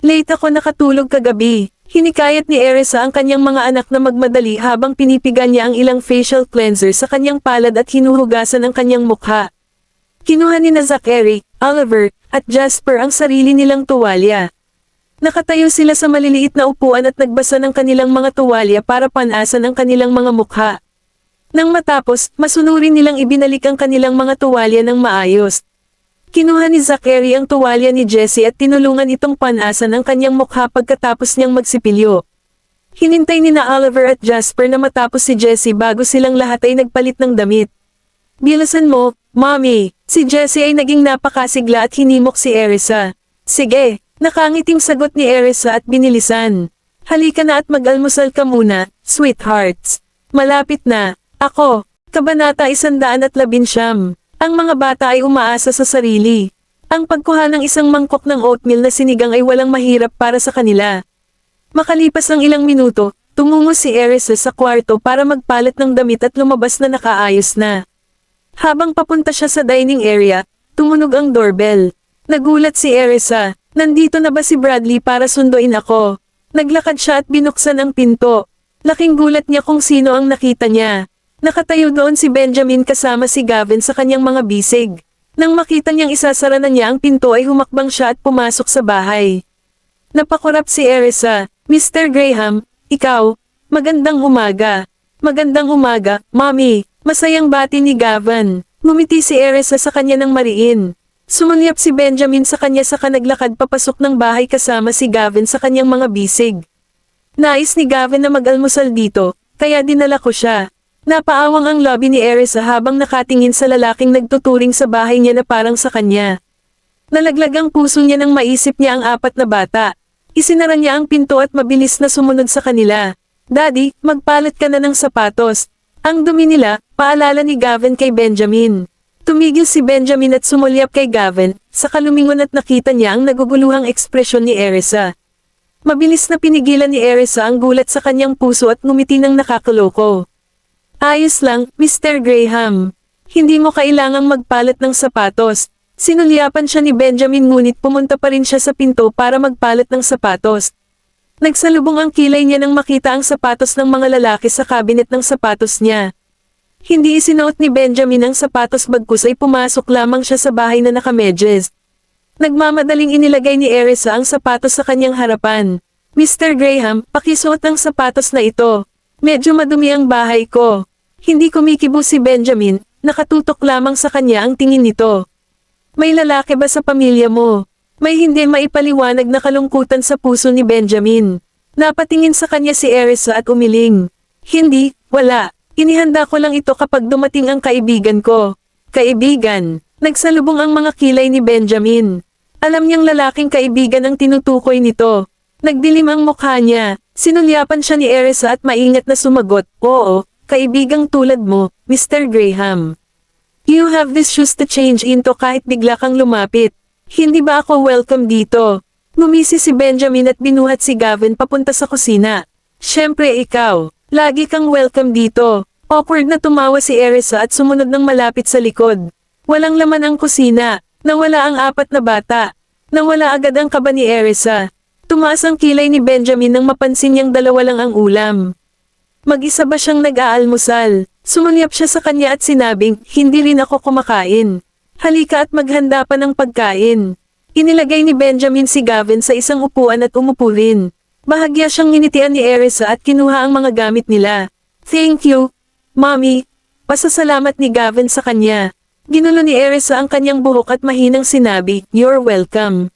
Late ako nakatulog kagabi. Hinikayat ni Erisa ang kanyang mga anak na magmadali habang pinipigan niya ang ilang facial cleanser sa kanyang palad at hinuhugasan ang kanyang mukha. Kinuha ni na Zachary, Oliver, at Jasper ang sarili nilang tuwalya. Nakatayo sila sa maliliit na upuan at nagbasa ng kanilang mga tuwalya para panasan ang kanilang mga mukha. Nang matapos, masunurin nilang ibinalik ang kanilang mga tuwalya ng maayos. Kinuha ni Zachary ang tuwalya ni Jessie at tinulungan itong panasan ang kanyang mukha pagkatapos niyang magsipilyo. Hinintay ni na Oliver at Jasper na matapos si Jessie bago silang lahat ay nagpalit ng damit. Bilasan mo, Mommy. Si Jessie ay naging napakasigla at hinimok si Erisa. Sige, nakangiting sagot ni Erisa at binilisan. Halika na at mag-almusal ka muna, sweethearts. Malapit na. Ako, Kabanata 119. Ang mga bata ay umaasa sa sarili. Ang pagkuha ng isang mangkok ng oatmeal na sinigang ay walang mahirap para sa kanila. Makalipas ang ilang minuto, tumungo si Erisa sa kwarto para magpalit ng damit at lumabas na nakaayos na. Habang papunta siya sa dining area, tumunog ang doorbell. Nagulat si Erisa, nandito na ba si Bradley para sunduin ako? Naglakad siya at binuksan ang pinto. Laking gulat niya kung sino ang nakita niya. Nakatayo doon si Benjamin kasama si Gavin sa kanyang mga bisig. Nang makita niyang isasara na niya ang pinto ay humakbang siya at pumasok sa bahay. Napakurap si Erisa, Mr. Graham, ikaw, magandang umaga. Magandang umaga, Mommy. Masayang bati ni Gavin. Ngumiti si Erisa sa kanya ng mariin. Sumulyap si Benjamin sa kanya saka naglakad papasok ng bahay kasama si Gavin sa kanyang mga bisig. Nais ni Gavin na mag-almusal dito, kaya dinala ko siya. Napaawang ang lobby ni Erisa habang nakatingin sa lalaking nagtuturing sa bahay niya na parang sa kanya. Nalaglag ang puso niya nang maisip niya ang 4 na bata. Isinara niya ang pinto at mabilis na sumunod sa kanila. Daddy, magpalit ka na ng sapatos. Ang dumi nila, paalala ni Gavin kay Benjamin. Tumigil si Benjamin at sumulyap kay Gavin, saka lumingon at nakita niya ang naguguluhang ekspresyon ni Erisa. Mabilis na pinigilan ni Erisa ang gulat sa kanyang puso at ngumiti ng nakakaloko. Ayos lang, Mr. Graham. Hindi mo kailangang magpalit ng sapatos. Sinulyapan siya ni Benjamin ngunit pumunta pa rin siya sa pinto para magpalit ng sapatos. Nagsalubong ang kilay niya nang makita ang sapatos ng mga lalaki sa cabinet ng sapatos niya. Hindi isinuot ni Benjamin ang sapatos bagkus ay pumasok lamang siya sa bahay na nakamedyes. Nagmamadaling inilagay ni Erisa ang sapatos sa kanyang harapan. Mr. Graham, pakisuot ang sapatos na ito. Medyo madumi ang bahay ko. Hindi kumikibo si Benjamin, nakatutok lamang sa kanya ang tingin nito. May lalaki ba sa pamilya mo? May hindi maipaliwanag na kalungkutan sa puso ni Benjamin. Napatingin sa kanya si Erisa at umiling. Hindi, wala. Inihanda ko lang ito kapag dumating ang kaibigan ko. Kaibigan. Nagsalubong ang mga kilay ni Benjamin. Alam niyang lalaking kaibigan ang tinutukoy nito. Nagdilim ang mukha niya. Sinulyapan siya ni Erisa at maingat na sumagot, Oo, kaibigang tulad mo, Mr. Graham. You have these shoes to change into kahit bigla kang lumapit. Hindi ba ako welcome dito? Ngumisi si Benjamin at binuhat si Gavin papunta sa kusina. Siyempre ikaw, lagi kang welcome dito. Awkward na tumawa si Erisa at sumunod ng malapit sa likod. Walang laman ang kusina, nawala ang 4 na bata. Nawala agad ang kaba ni Erisa. Tumaas ang kilay ni Benjamin nang mapansin niyang 2 lang ang ulam. Mag-isa ba siyang nag-aalmusal? Sumulyap siya sa kanya at sinabing, hindi rin ako kumakain. Halika at maghanda pa ng pagkain. Inilagay ni Benjamin si Gavin sa isang upuan at umupo rin. Bahagya siyang nginitian ni Erisa at kinuha ang mga gamit nila. Thank you, Mommy. Pasasalamat ni Gavin sa kanya. Ginulo ni Erisa ang kanyang buhok at mahinang sinabi, You're welcome.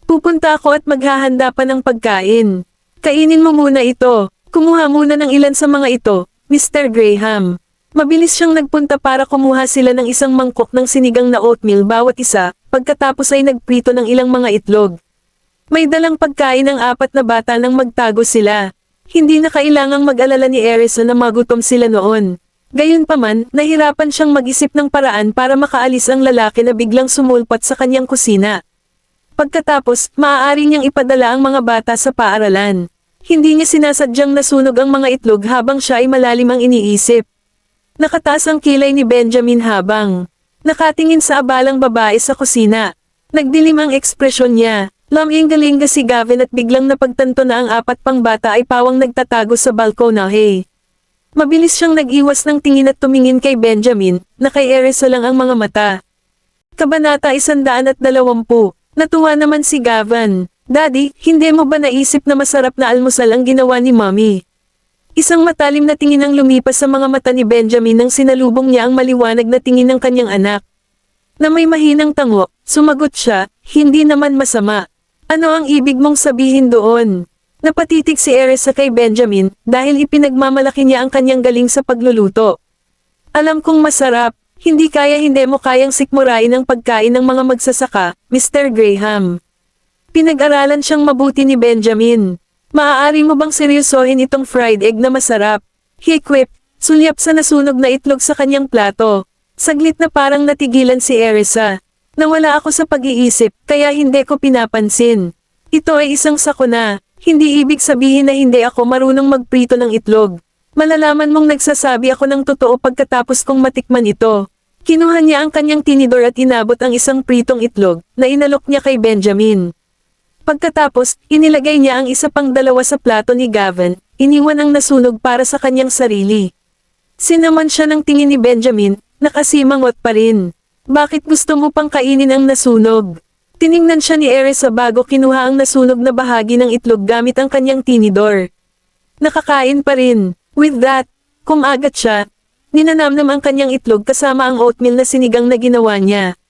Pupunta ako at maghahanda pa ng pagkain. Kainin mo muna ito. Kumuha muna ng ilan sa mga ito, Mr. Graham. Mabilis siyang nagpunta para kumuha sila ng isang mangkok ng sinigang na oatmeal bawat isa, pagkatapos ay nagprito ng ilang mga itlog. May dalang pagkain ng 4 na bata nang magtago sila. Hindi na kailangang mag-alala ni Erisa na magutom sila noon. Gayunpaman, nahirapan siyang mag-isip ng paraan para makaalis ang lalaki na biglang sumulpat sa kanyang kusina. Pagkatapos, maaari niyang ipadala ang mga bata sa paaralan. Hindi niya sinasadyang nasunog ang mga itlog habang siya ay malalim ang iniisip. Nakataas ang kilay ni Benjamin habang nakatingin sa abalang babae sa kusina. Nagdilim ang ekspresyon niya. Laming-galinga si Gavin at biglang napagtanto na ang 4 pang bata ay pawang nagtatago sa balkonahe. Mabilis siyang nag-iwas ng tingin at tumingin kay Benjamin, na kay Erisa lang ang mga mata. Kabanata 120. Natuwa naman si Gavin. Daddy, hindi mo ba naisip na masarap na almusal ang ginawa ni Mommy? Isang matalim na tingin ang lumipas sa mga mata ni Benjamin nang sinalubong niya ang maliwanag na tingin ng kanyang anak. Na may mahinang tango, sumagot siya, hindi naman masama. Ano ang ibig mong sabihin doon? Napatitig si Erisa kay Benjamin dahil ipinagmamalaki niya ang kanyang galing sa pagluluto. Alam kong masarap, Hindi mo kayang sikmurain ang pagkain ng mga magsasaka, Mr. Graham. Pinag-aralan siyang mabuti ni Benjamin. Maaari mo bang seryosohin itong fried egg na masarap? He quipped, sulyap sa nasunog na itlog sa kanyang plato. Saglit na parang natigilan si Erisa. Nawala ako sa pag-iisip, kaya hindi ko pinapansin. Ito ay isang sakuna. Hindi ibig sabihin na hindi ako marunong magprito ng itlog. Malalaman mong nagsasabi ako ng totoo pagkatapos kong matikman ito. Kinuha niya ang kanyang tinidor at inabot ang isang pritong itlog na inalok niya kay Benjamin. Pagkatapos, inilagay niya ang isa pang dalawa sa plato ni Gavin, iniwan ang nasunog para sa kanyang sarili. Sinaman siya ng tingin ni Benjamin, nakasimangot pa rin. Bakit gusto mo pang kainin ang nasunog? Tiningnan siya ni Erisa bago kinuha ang nasunog na bahagi ng itlog gamit ang kanyang tinidor. Nakakain pa rin. With that, kumagat siya. Ninanamnam ang kanyang itlog kasama ang oatmeal na sinigang na ginawa niya.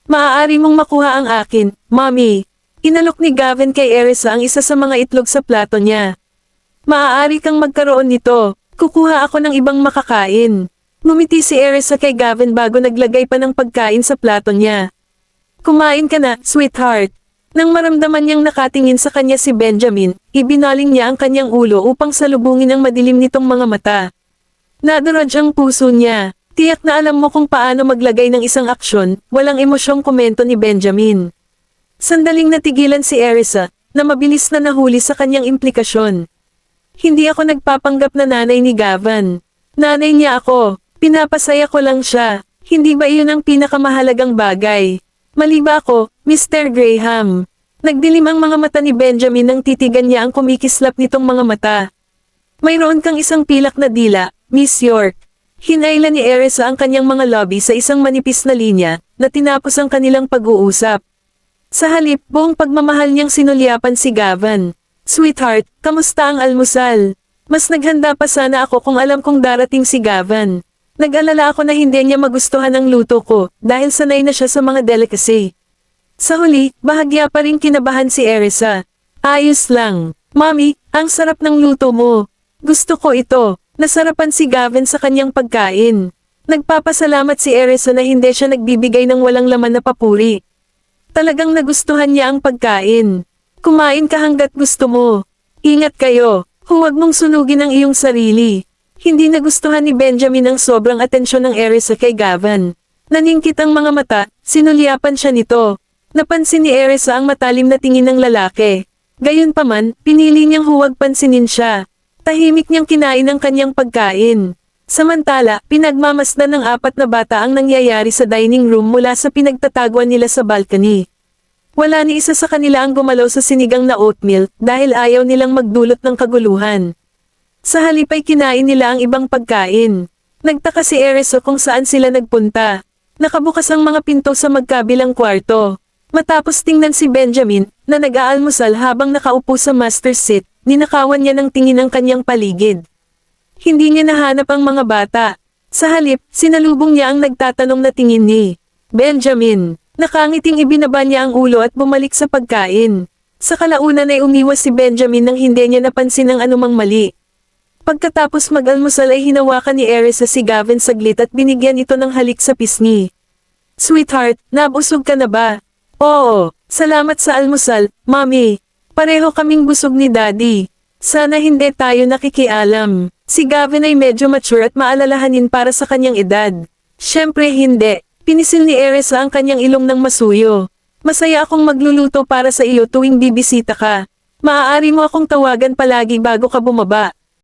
Maaari mong makuha ang akin, Mommy. Inalok ni Gavin kay Erisa ang isa sa mga itlog sa plato niya. Maaari kang magkaroon nito. Kukuha ako ng ibang makakain. Ngumiti si Erisa kay Gavin bago naglagay pa ng pagkain sa plato niya. Kumain ka na, sweetheart. Nang maramdaman niyang nakatingin sa kanya si Benjamin, ibinaling niya ang kanyang ulo upang salubungin ang madilim nitong mga mata. Nadaraj ang puso niya. Tiyak na alam mo kung paano maglagay ng isang aksyon, walang emosyong komento ni Benjamin. Sandaling natigilan si Erisa, na mabilis na nahuli sa kanyang implikasyon. Hindi ako nagpapanggap na nanay ni Gavin. Nanay niya ako. Pinapasaya ko lang siya. Hindi ba iyon ang pinakamahalagang bagay? Mali ba ako, Mr. Graham? Nagdilim ang mga mata ni Benjamin nang titigan niya ang kumikislap nitong mga mata. Mayroon kang isang pilak na dila, Miss York. Hinailan ni Erisa ang kanyang mga labi sa isang manipis na linya, na tinapos ang kanilang pag-uusap. Sa halip, buong pagmamahal niyang sinulyapan si Gavin. Sweetheart, kamusta ang almusal? Mas naghanda pa sana ako kung alam kong darating si Gavin. Nag-alala ako na hindi niya magustuhan ang luto ko, dahil sanay na siya sa mga delicacy. Sa huli, bahagya pa rin kinabahan si Erisa. Ayos lang. Mommy, ang sarap ng luto mo. Gusto ko ito. Nasarapan si Gavin sa kanyang pagkain. Nagpapasalamat si Erisa na hindi siya nagbibigay ng walang laman na papuri. Talagang nagustuhan niya ang pagkain. Kumain ka hanggat gusto mo. Ingat kayo. Huwag mong sunugin ang iyong sarili. Hindi nagustuhan ni Benjamin ang sobrang atensyon ng Erisa kay Gavin. Naningkit ang mga mata, sinulyapan siya nito. Napansin ni Erisa ang matalim na tingin ng lalaki. Gayunpaman, pinili niyang huwag pansinin siya. Tahimik niyang kinain ang kanyang pagkain. Samantala, pinagmamasdan ng apat na bata ang nangyayari sa dining room mula sa pinagtataguan nila sa balcony. Wala ni isa sa kanila ang gumalaw sa sinigang na oatmeal dahil ayaw nilang magdulot ng kaguluhan. Sa halip ay kinain nila ang ibang pagkain. Nagtaka si Erisa kung saan sila nagpunta. Nakabukas ang mga pinto sa magkabilang kwarto. Matapos tingnan si Benjamin, na nag-aalmusal habang nakaupo sa master seat, ninakawan niya ng tingin ang kanyang paligid. Hindi niya nahanap ang mga bata. Sa halip, sinalubong niya ang nagtatanong na tingin ni Benjamin. Nakangiting ibinaba niya ang ulo at bumalik sa pagkain. Sa kalaunan ay umiwas si Benjamin nang hindi niya napansin ang anumang mali. Pagkatapos mag-almusal ay hinawakan ni Erisa si Gavin saglit at binigyan ito ng halik sa pisngi. Sweetheart, nabusog ka na ba? Oo, salamat sa almusal, Mommy. Pareho kaming busog ni Daddy. Sana hindi tayo nakikialam. Si Gavin ay medyo mature at maalalahanin para sa kanyang edad. Siyempre hindi. Pinisil ni Erisa ang kanyang ilong ng masuyo. Masaya akong magluluto para sa iyo tuwing bibisita ka. Maaari mo akong tawagan palagi bago ka bumaba.